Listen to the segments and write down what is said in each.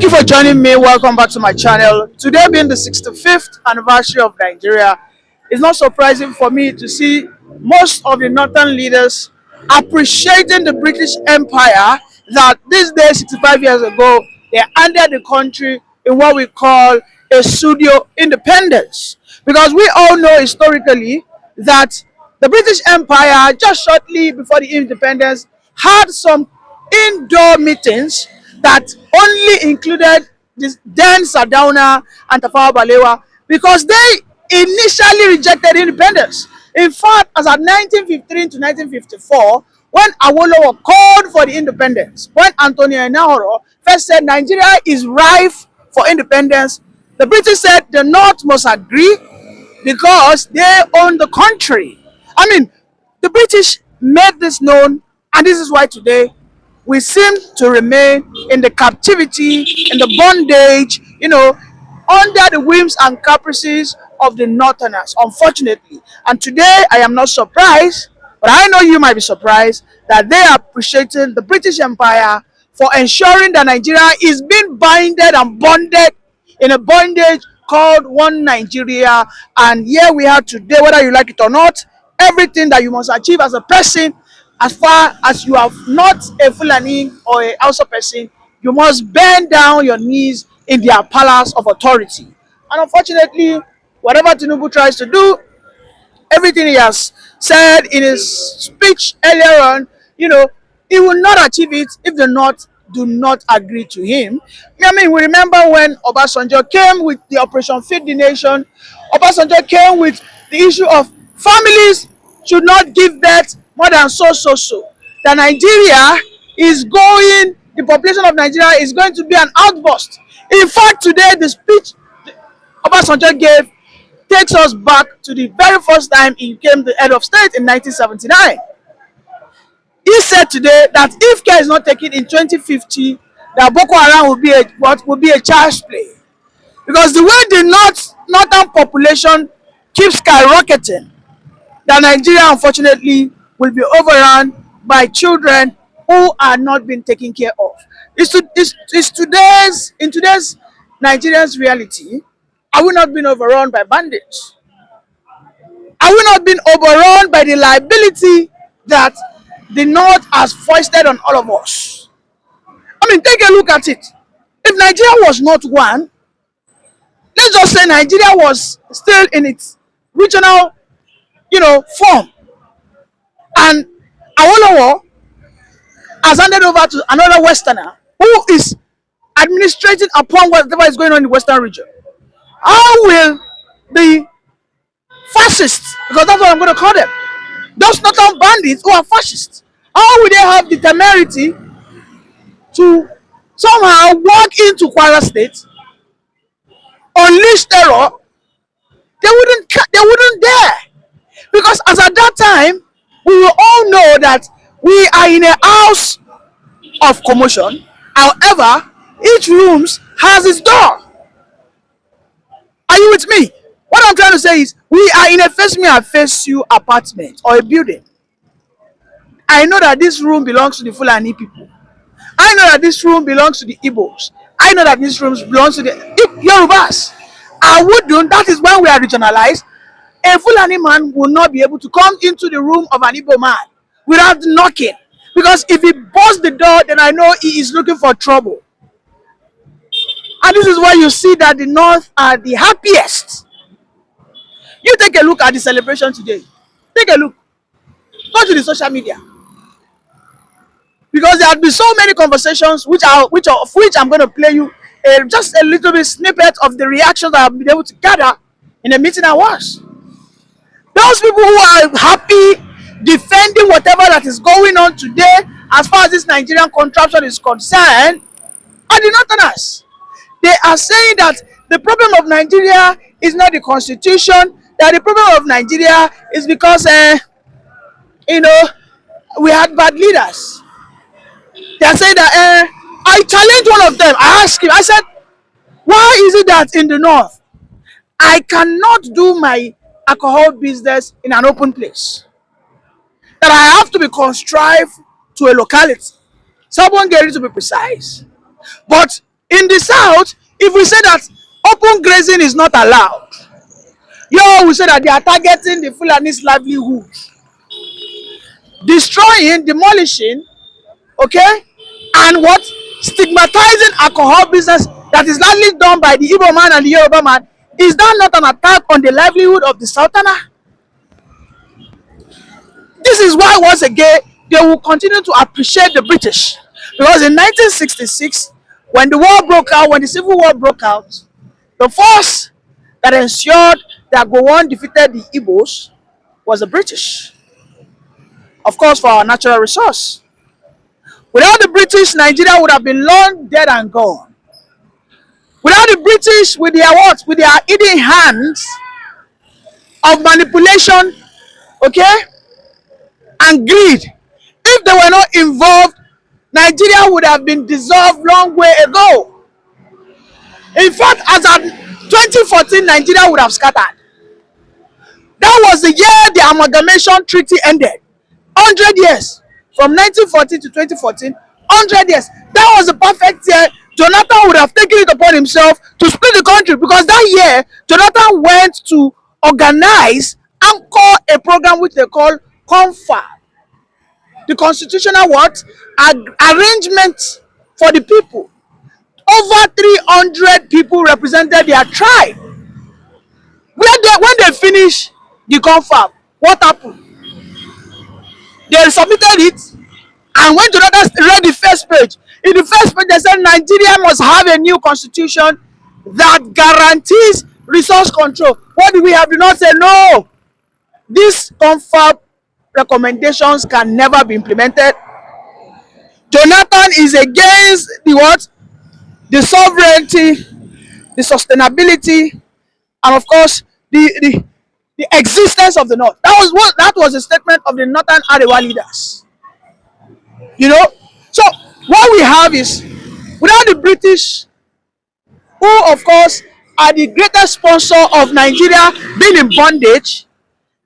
Thank you for joining me. Welcome back to my channel. Today being the 65th anniversary of Nigeria, it's not surprising for me to see most of the northern leaders appreciating the British Empire that these days, 65 years ago, they handed the country in what we call a pseudo independence. Because we all know historically that the British Empire, just shortly before the independence, had some indoor meetings that only included this then Sardauna and Tafawa Balewa because they initially rejected independence. In fact, as at 1953 to 1954, when Awolowo called for the independence, when Antonio Enahoro first said Nigeria is rife for independence, the British said the North must agree because they own the country. I mean, the British made this known, and this is why today we seem to remain in the captivity, in the bondage, under the whims and caprices of the Northerners, unfortunately. And today, I am not surprised, but I know you might be surprised that they are appreciating the British Empire for ensuring that Nigeria is being binded and bonded in a bondage called One Nigeria. And here we are today, whether you like it or not, everything that you must achieve as a person, as far as you are not a Fulani or a Hausa person, you must bend down your knees in their palace of authority. And unfortunately, whatever Tinubu tries to do, everything he has said in his speech earlier on, he will not achieve it if the North do not agree to him. I mean, we remember when Obasanjo came with the Operation Feed the Nation. Obasanjo came with the issue of families should not give birth more than so. That Nigeria is going, the population of Nigeria is going to be an outburst. In fact, today the speech Obasanjo gave takes us back to the very first time he became the head of state in 1979. He said today that if care is not taken in 2050, that Boko Haram will be a child's play. Because the way the northern population keeps skyrocketing, that Nigeria unfortunately will be overrun by children who are not being taken care of. In today's Nigerians' reality, are we not being overrun by bandits? Are we not being overrun by the liability that the North has foisted on all of us? I mean, take a look at it. If Nigeria was not one, let's just say Nigeria was still in its regional form, and Awolowo has handed over to another Westerner who is administrating upon whatever is going on in the Western region. How will the fascists, because that's what I'm going to call them, those northern bandits who are fascists, how will they have the temerity to somehow walk into Kwara State, unleash terror? They wouldn't dare. Because as at that time, we will all know that we are in a house of commotion. However, each room has its door. Are you with me? What I'm trying to say is, we are in a face me and face you apartment or a building. I know that this room belongs to the Fulani people. I know that this room belongs to the Igbos. I know that this room belongs to the Yorubas. I wouldn't. That is when we are regionalized. A Fulani man will not be able to come into the room of an Igbo man without knocking. Because if he busts the door, then I know he is looking for trouble. And this is why you see that the North are the happiest. You take a look at the celebration today. Take a look. Go to the social media. Because there have been so many conversations which I'm going to play you just a little bit snippet of the reactions that I've been able to gather in the meeting I was. Those people who are happy defending whatever that is going on today as far as this Nigerian contraption is concerned are the Northerners. They are saying that the problem of Nigeria is not the constitution, that the problem of Nigeria is because we had bad leaders. They are saying that I challenged one of them. I asked him, I said, why is it that in the North I cannot do my alcohol business in an open place? That I have to be contrived to a locality. Someone get it to be precise. But In the south, if we say that open grazing is not allowed, we say that they are targeting the Fulani's livelihood, destroying, demolishing, okay, and what, stigmatizing alcohol business that is largely done by the Igbo man and the Yoruba man. Is that not an attack on the livelihood of the Southerner? This is why, once again, they will continue to appreciate the British. Because in 1966, when the war broke out, when the Civil War broke out, the force that ensured that Gowon defeated the Igbos was the British. Of course, for our natural resource. Without the British, Nigeria would have been long dead and gone. Without the British, with their what? With their hidden hands of manipulation, okay, and greed. If they were not involved, Nigeria would have been dissolved long way ago. In fact, as of 2014, Nigeria would have scattered. That was the year the amalgamation treaty ended. 100 years. From 1940 to 2014, 100 years. That was the perfect year. Jonathan would have taken it upon himself to split the country, because that year, Jonathan went to organize and call a program which they call CONFA. The constitutional what? Arrangement for the people. Over 300 people represented their tribe. When they finish the confab, what happened? They submitted it, and when Jonathan read the first page, in the first page they said Nigeria must have a new constitution that guarantees resource control. What do we have? Do not say no. These confab recommendations can never be implemented. Jonathan is against the what? The sovereignty, the sustainability, and of course the existence of the North. That was a statement of the Northern Arewa leaders. So what we have is, without the British, who of course are the greatest sponsor of Nigeria being in bondage,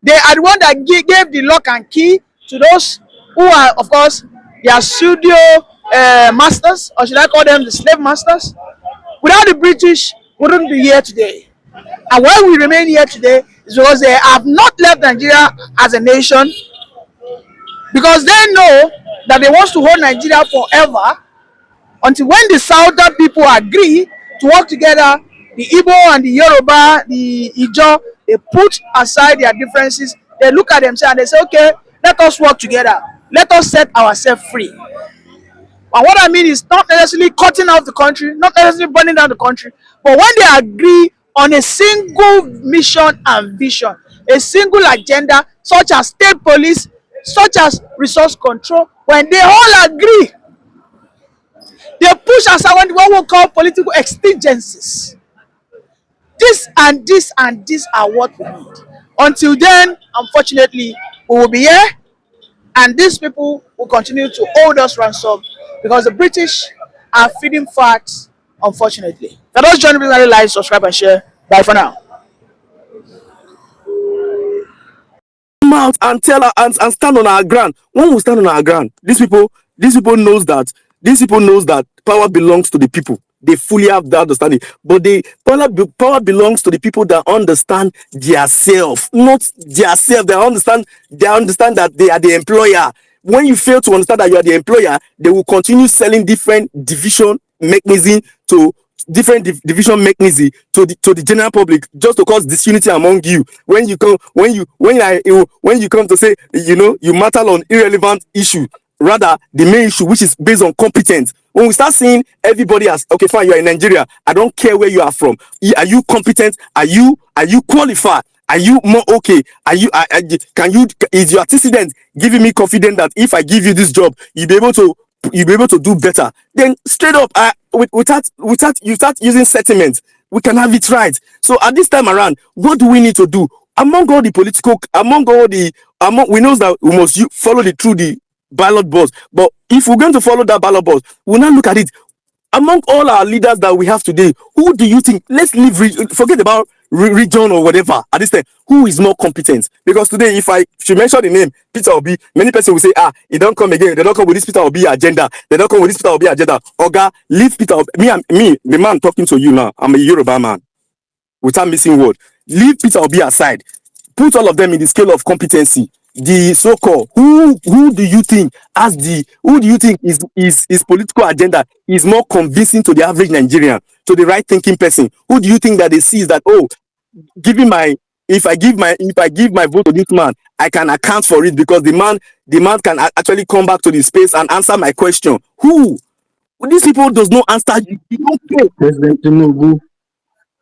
they are the one that gave the lock and key to those who are, of course, their pseudo masters, or should I call them the slave masters. Without the British, we wouldn't be here today. And why we remain here today is because they have not left Nigeria as a nation, because they know that they want to hold Nigeria forever, until when the Southern people agree to work together, the Igbo and the Yoruba, the Ijaw, they put aside their differences, they look at themselves and they say, okay, let us work together. Let us set ourselves free. And what I mean is not necessarily cutting out the country, not necessarily burning down the country, but when they agree on a single mission and vision, a single agenda, such as state police, such as resource control, when they all agree, they push aside what we call political exigencies. This and this and this are what we need. Until then, unfortunately, we will be here, and these people will continue to hold us ransom, because the British are feeding facts, unfortunately. Let us join me, like, subscribe, and share. Bye for now. Come out and tell her and stand on our ground. When we stand on our ground, these people knows that power belongs to the people. They fully have that understanding. But the power belongs to the people that understand their self, not their self. They understand that they are the employer. When you fail to understand that you are the employer, they will continue selling different division mechanism to the general public, just to cause disunity among you. When you come to say, you matter on irrelevant issue, rather the main issue, which is based on competence. When we start seeing everybody as, okay, fine, you are in Nigeria, I don't care where you are from. Are you competent? Are you qualified? Are you more okay? Is your antecedent giving me confidence that if I give you this job, you'll be able to do better? Then straight up, without you start using sentiments, we can have it right. So at this time around, what do we need to do? We know that we must follow through the ballot box. But if we're going to follow that ballot box, we'll now look at it. Among all our leaders that we have today, who do you think? Let's forget about region or whatever at this time, who is more competent? Because today, if I should mention the name Peter Obi, many people will say, he don't come again. They don't come with this Peter Obi agenda. They don't come with this Peter Obi agenda. Oga, leave Peter Obi. Me, the man talking to you now, I'm a Yoruba man without missing word. Leave Peter Obi aside. Put all of them in the scale of competency. The so-called who do you think his political agenda is more convincing to the average Nigerian, to the right thinking person? Who do you think that they see is that, giving my if I give my vote to this man, I can account for it because the man can actually come back to the space and answer my question? Who? These people does not answer you. You don't care. President Tinubu,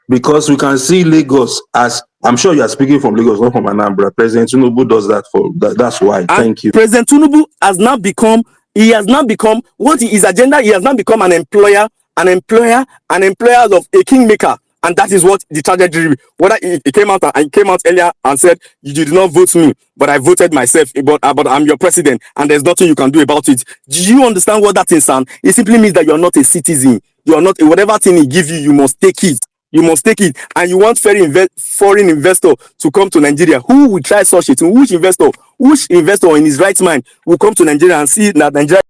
because we can see Lagos as, I'm sure you are speaking from Lagos, not from Anambra. President Tinubu does that for that. That's why. And thank you. President Tinubu has now become what his agenda. He has now become an employer of a kingmaker, and that is what the tragedy. Whether he came out earlier and said, you did not vote me, but I voted myself. But I'm your president, and there's nothing you can do about it. Do you understand what that is, son? It simply means that you are not a citizen. You are not, whatever thing he give you, you must take it. You must take it. And you want foreign investor to come to Nigeria. Who will try such a thing? Which investor in his right mind will come to Nigeria and see that Nigeria